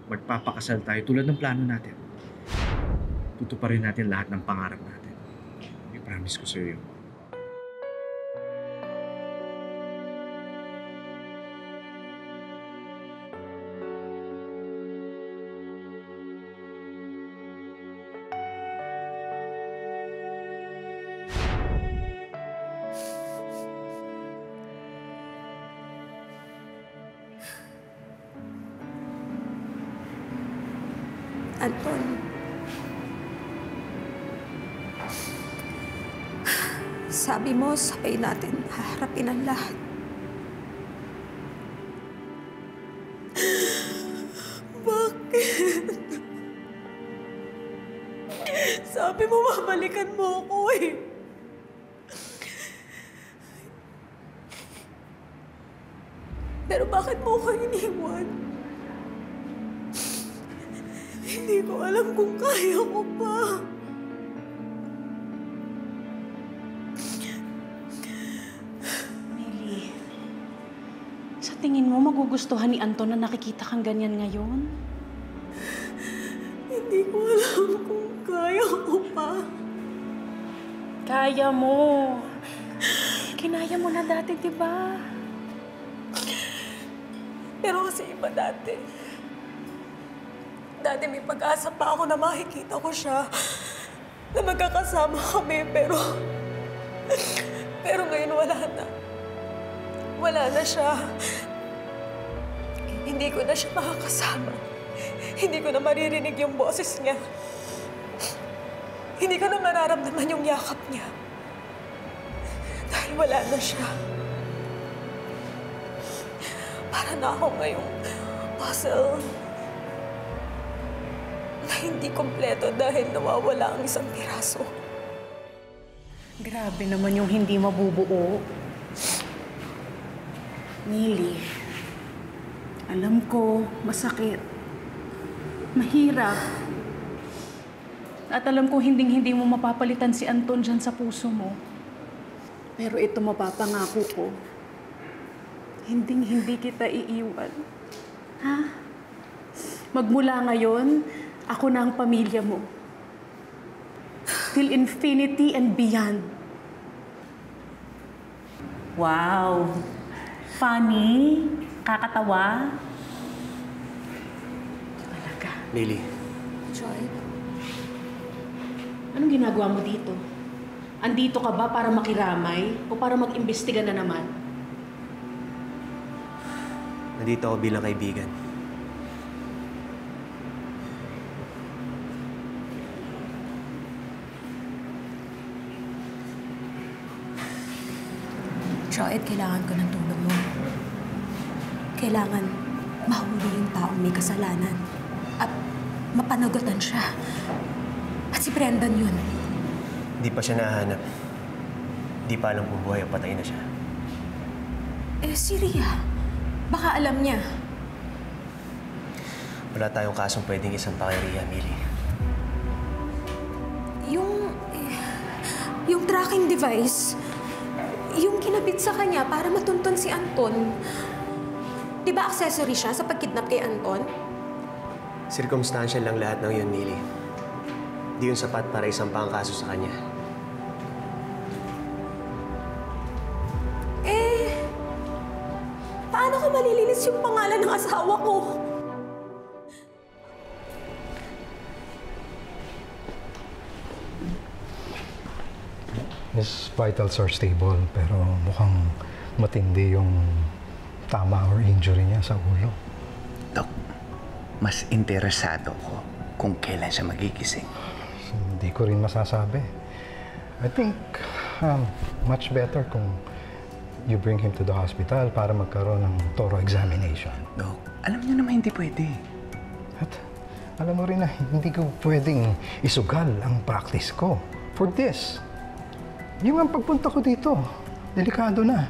magpapakasal tayo tulad ng plano natin. Tutuparin natin lahat ng pangarap natin. I promise ko sa'yo yun. Anton, sabi mo, sabay natin haharapin ang lahat. Bakit? Sabi mo, babalikan mo ako eh. Pero bakit mo ako iniwan? Hindi ko alam kung kaya ko pa. Nelly, sa tingin mo magugustuhan ni Anton na nakikita kang ganyan ngayon? Hindi ko alam kung kaya ko pa. Kaya mo. Kinaya mo na dati, di ba? Pero kasi iba dati. Dati may pag-asa pa ako na makikita ko siya. Na magkakasama kami, pero ngayon wala na. Wala na siya. Hindi ko na siya makakasama. Hindi ko na maririnig yung boses niya. Hindi ko na mararamdaman yung yakap niya. Dahil wala na siya. Para na ako ngayong puzzle na hindi kompleto dahil nawawala ang isang piraso. Grabe naman yung hindi mabubuo. Nelly, alam ko, masakit. Mahirap. At alam ko hinding-hindi mo mapapalitan si Anton dyan sa puso mo. Pero ito mapapangako ko. Hinding-hindi kita iiwan. Ha? Magmula ngayon, ako na ang pamilya mo. Till infinity and beyond. Wow! Funny? Kakatawa? Talaga. Nelly. Joy? Anong ginagawa mo dito? Andito ka ba para makiramay o para mag-imbestiga na naman? Nandito ako bilang kaibigan. Joy, kailangan ko ng tulong mo. Kailangan mahuli yung taong may kasalanan. At mapanagutan siya. At si Brendan yun. Hindi pa siya nahanap. Hindi pa alam kung buhay o patay na siya. Eh, si Rhea. Baka alam niya. Wala tayong kasong pwedeng isampa kay Rhea, Millie. Yung tracking device, yung kinabit sa kanya para matuntun si Anton. Di ba accessory siya sa pagkidnap kay Anton? Circumstantial lang lahat ng yun, Millie. Di yun sapat para isampa ang kaso sa kanya. Paano ko malilinis yung pangalan ng asawa ko? His vitals are stable, pero mukhang matindi yung tama or injury niya sa ulo. Dok, mas interesado ko kung kailan siya magigising. So, hindi ko rin masasabi. I think much better kung you bring him to the hospital para magkaroon ng thorough examination. Dok, alam niyo naman hindi pwede. At alam mo rin na hindi ko pwedeng isugal ang practice ko for this. Yung ang pagpunta ko dito, delikado na.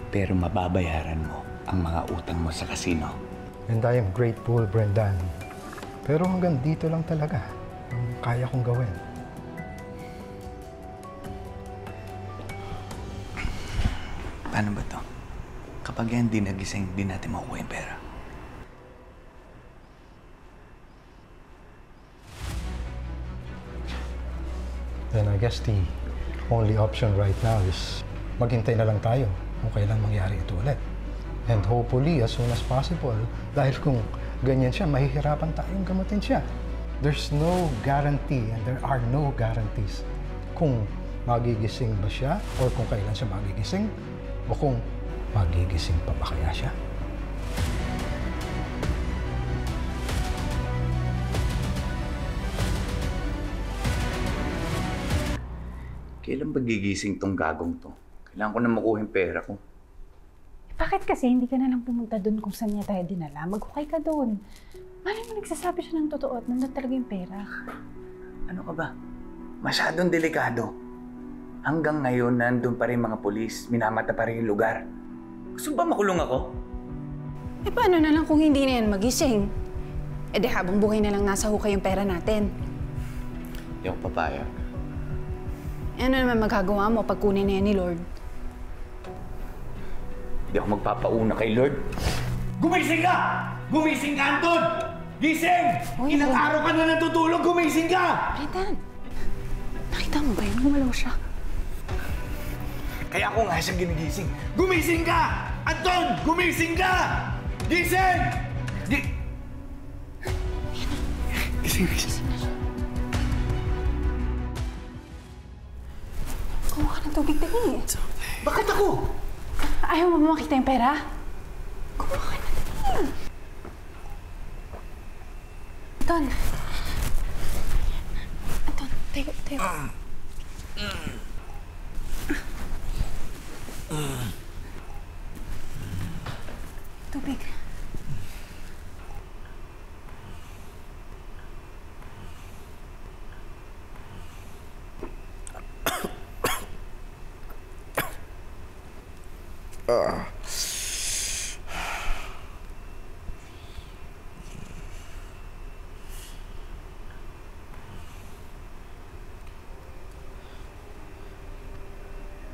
Pero mababayaran mo ang mga utang mo sa casino. And I am grateful, Brendan. Pero hanggang dito lang talaga ang kaya kong gawin. Paano ba to? Kapag yan di nagising, di natin makuha yung pera. then I guess the only option right now is maghintay na lang tayo kung kailan mangyari ito ulit. And hopefully, as soon as possible, dahil kung ganyan siya, mahihirapan tayong gamutin siya. There's no guarantee and there are no guarantees kung magigising ba siya or kung kailan siya magigising o kung magigising pa ba kaya siya. Kailan ba gigising tong gagong to? Kailangan ko na makuha yung pera ko. Bakit kasi hindi ka na lang pumunta doon kung saan niya tayo dinala? Maghukay ka doon. Malay mo nagsasabi siya ng totoo at nandun talaga yung pera. Ano ka ba? Masyadong delikado. Hanggang ngayon, nandun pa rin mga polis. Minamata pa rin yung lugar. Gusto ba makulong ako? Eh paano na lang kung hindi na yan magising? Eh di habang buhay na lang nasa hukay yung pera natin. Hindi ako papayag. Eh ano naman magagawa mo pag kunin na yan ni Lord? Hindi ako magpapauna kay Lord. Gumising ka! Gumising ka, Anton! Gising! Uy, Ilang Lord. araw ka na natutulog, gumising ka! Brendan, nakita mo ba yun? Gumalaw siya. Kaya ako nga siyang ginigising. Gumising ka! Anton! Gumising ka! Gising! Gising. Kumuha ka ng tubig din eh. Bakit ako? Ayaw mo makita yung pera? Kumuha ka na din. Anton. Anton, tayo. Tubig.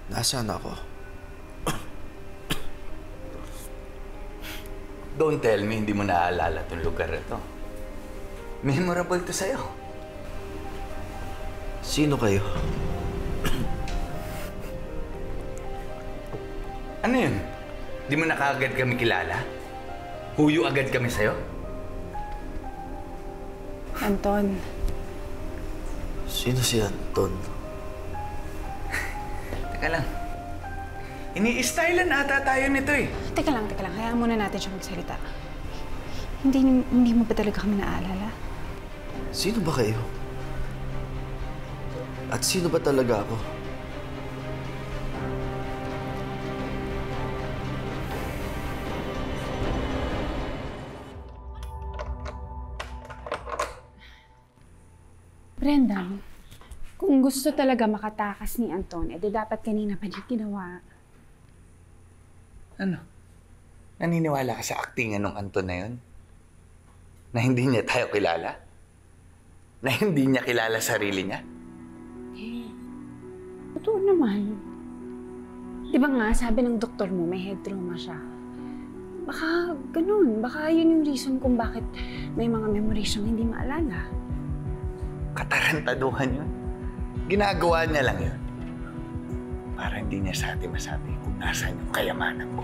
Nasaan ako? Don't tell me hindi mo naaalala tong lugar na to. Memorable to sa'yo. Sino kayo? Ano yun? Di mo na kaagad kami kilala? Huyo agad kami sa'yo? Anton, Sino si Anton? Teka lang. Ini-stylean ata tayo nito eh. teka lang. Hayaan muna natin siya magsalita. Hindi mo ba talaga kami naaalala? Sino ba kayo? At sino ba talaga ako? Brendan, kung gusto talaga makatakas ni Anton, edi dapat kanina pa niya ginawa. Ano? Naniniwala ka sa actingan ng Anton na yun? Na hindi niya tayo kilala? Na hindi niya kilala sarili niya? Totoo naman. Di ba nga, sabi ng doktor mo, may head trauma siya. Baka ganun. Baka yun yung reason kung bakit may mga memories siyang hindi maalala. Katarantaduhan yun. Ginagawa niya lang yun. Para hindi niya sa atin masabi kung nasaan yung kayamanan ko.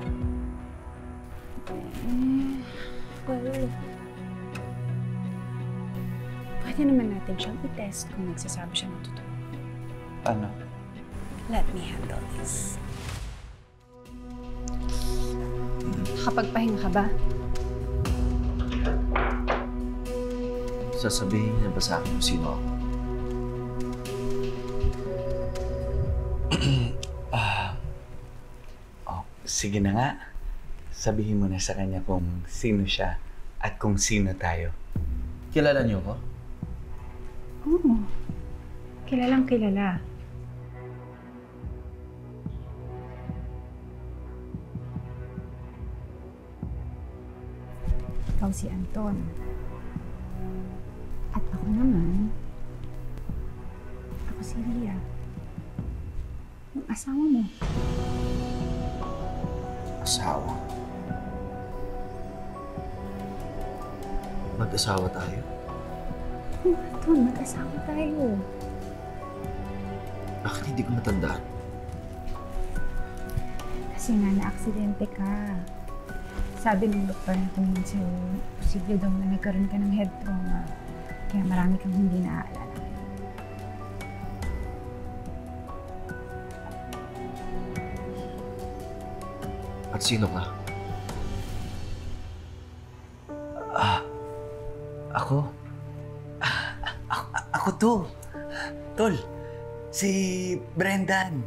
Well, pwede naman natin siyang i-test kung nagsasabi siya ng totoo. Ano? Let me handle this. Nakapagpahinga ka ba? Sasabihin niya ba sa akin kung sino ako? Sige na nga. Sabihin mo na sa kanya kung sino siya at kung sino tayo. Kilala niyo ko? Oo. Kilalang kilala. Ikaw si Anton. At ako naman, ako si Ria. Yung asawa mo. Asawa. Mag-asawa tayo? Oo, Anton, mag-asawa tayo. Bakit hindi ko matandaan? Kasi nga na-aksidente ka. Sabi ng doktor na tumingin sa'yo, posible daw na nagkaroon ka ng head trauma. Kaya marami kang hindi naaalala. At sino ka? Ako? Ako to. Tol, si Brendan.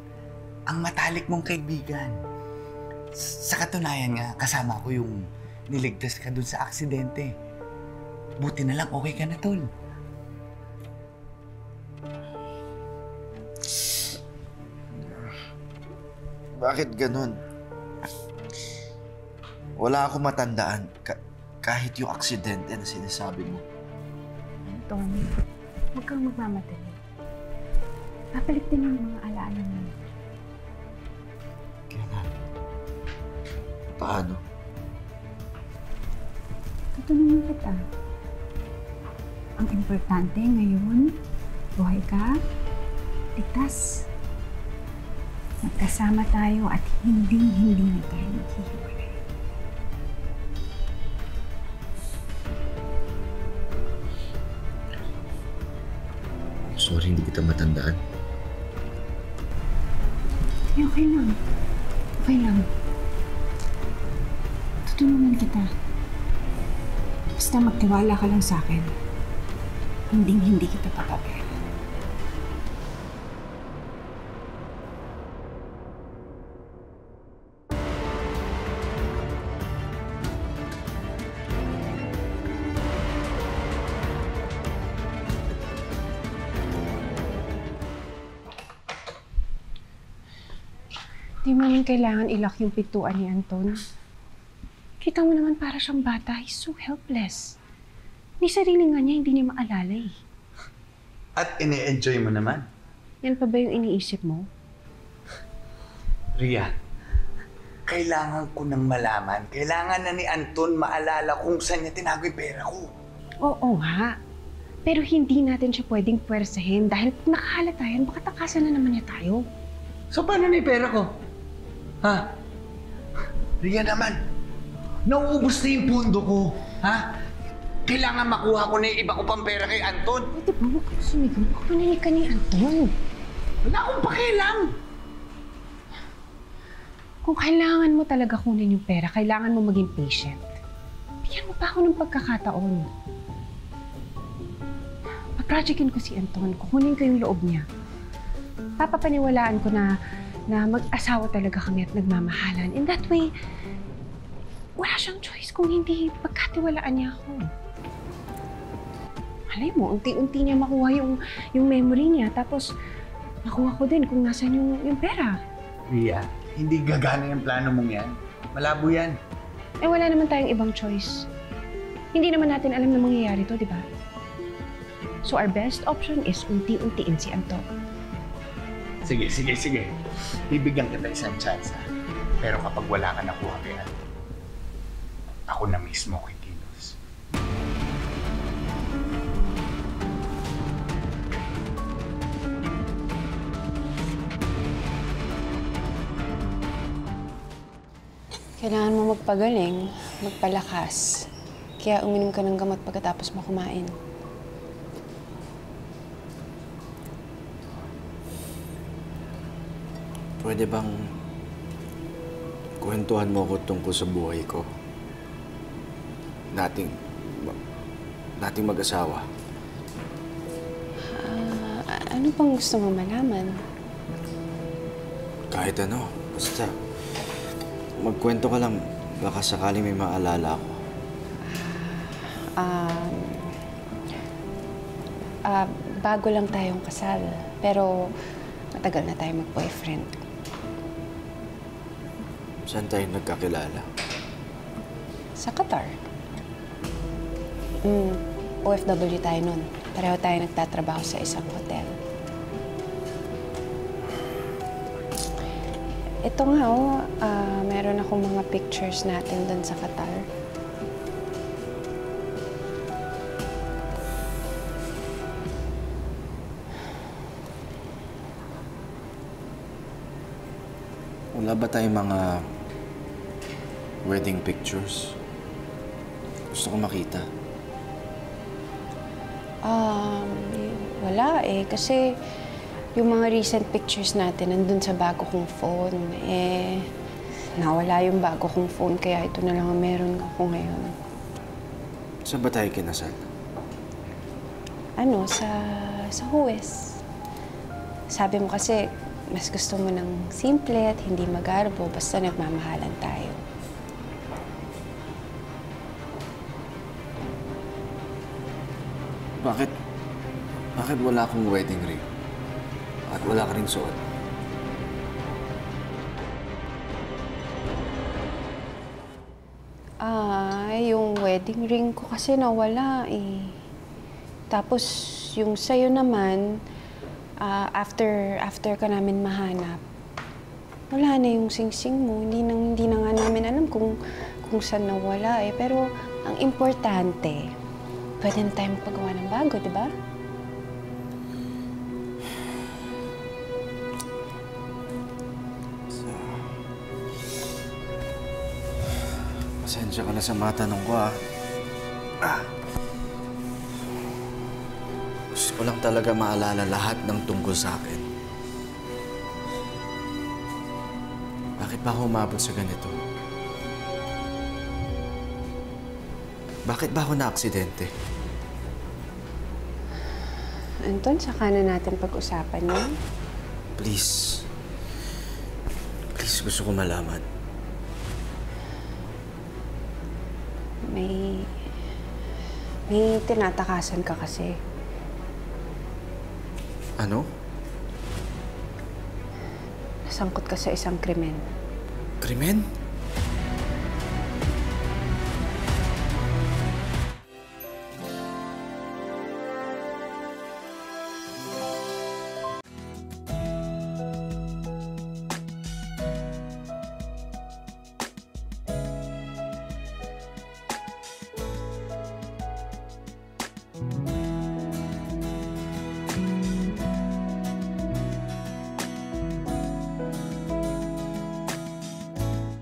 Ang matalik mong kaibigan. Sa katunayan nga, kasama ko yung niligtas ka dun sa aksidente. Buti na lang okay ka na, Tol. Bakit ganun? Wala akong matandaan kahit yung aksidente na sinasabi mo. Tony, huwag kang magmamadali. Babalik din yung mga alaala mo. Kailan? Paano? Tutulungan kita. Ang importante ngayon, buhay ka, ligtas. Magkasama tayo at hindi na tayo maghihiwalay. Sorry, hindi kita matandaan. Okay lang. Okay lang. Tutulungan kita. Basta magtiwala ka lang sa akin. Hindi kita papabayaan. Di mo naman kailangan ilak yung pintuan ni Anton. Kita mo naman para siyang bata. He's so helpless. Ni sarili nga niya, hindi niya maalala eh. At ini-enjoy mo naman. Yan pa ba yung iniisip mo? Ria, kailangan ko nang malaman. Kailangan na ni Anton maalala kung saan niya tinago yung pera ko. Oo nga. Pero hindi natin siya pwedeng puwersahin dahil kung nakahalata yan, baka takasan na naman niya tayo. So paano na yung pera ko? Ha? Ria naman, nauubos na yung pundo ko. Ha? Kailangan makuha ko na yung iba ko pang pera kay Anton. Pwede ba huwag kang sumigaw? Baka maninig ka ni Anton. Wala akong pakialam. Kung kailangan mo talaga kunin yung pera, kailangan mo maging patient. Bigyan mo pa ako ng pagkakataon. Paprojectin ko si Anton, kukunin ko yung loob niya. Papapaniwalaan ko na mag-asawa talaga kami at nagmamahalan. In that way, wala siyang choice kung hindi pagkatiwalaan niya ako. Malay mo, unti-unti niya makuha yung memory niya, tapos makuha ko din kung nasan yung pera. Ria, hindi gagana yung plano mong yan. Malabo yan. Eh wala naman tayong ibang choice. Hindi naman natin alam na mangyayari to, di ba? So our best option is unti-untiin si Anton. Sige. Bibigyan kita isang chance, ha? Pero kapag wala ka nakuha kay Anton, ako na mismo kikilos. Kailangan mo magpagaling, magpalakas. Kaya uminom ka ng gamot pagkatapos mo kumain. Pwede bang kwentuhan mo ako tungkol sa buhay ko? Nating mag-asawa. Ano pang gusto mo malaman? Kahit ano, basta magkwento ka lang. Baka sakaling may maalala ako. Bago lang tayong kasal, pero matagal na tayo mag-boyfriend. Saan tayo nagkakilala? Sa Qatar. OFW tayo nun. Pareho tayo nagtatrabaho sa isang hotel. Ito nga, meron akong mga pictures natin dun sa Qatar. Wala ba tayong mga wedding pictures? Gusto ko makita. Wala eh. Kasi yung mga recent pictures natin nandun sa bago kong phone. Nawala yung bago kong phone kaya ito na lang ang meron ako ngayon. Saan ba tayo kinasal? Sa huwes. Sabi mo kasi, mas gusto mo ng simple at hindi magarbo basta nagmamahalan tayo. Bakit wala akong wedding ring? At wala ka ring suot? Yung wedding ring ko kasi nawala eh. Tapos yung sa'yo naman, after ka namin mahanap, wala na yung singsing mo. Hindi na nga namin alam kung saan nawala eh. Pero ang importante, pwede na tayong paggawa ng bago, di ba? Pasensya ka na sa mga tanong ko, ah. Gusto ko lang talaga maalala lahat ng tungkol sa akin. Bakit ba ako umabot sa ganito? Bakit ba ako na-aksidente? Anton, saka na natin pag-usapan yun. Please. Please, gusto ko malaman. May tinatakasan ka kasi. Ano? Nasangkot ka sa isang krimen. Krimen?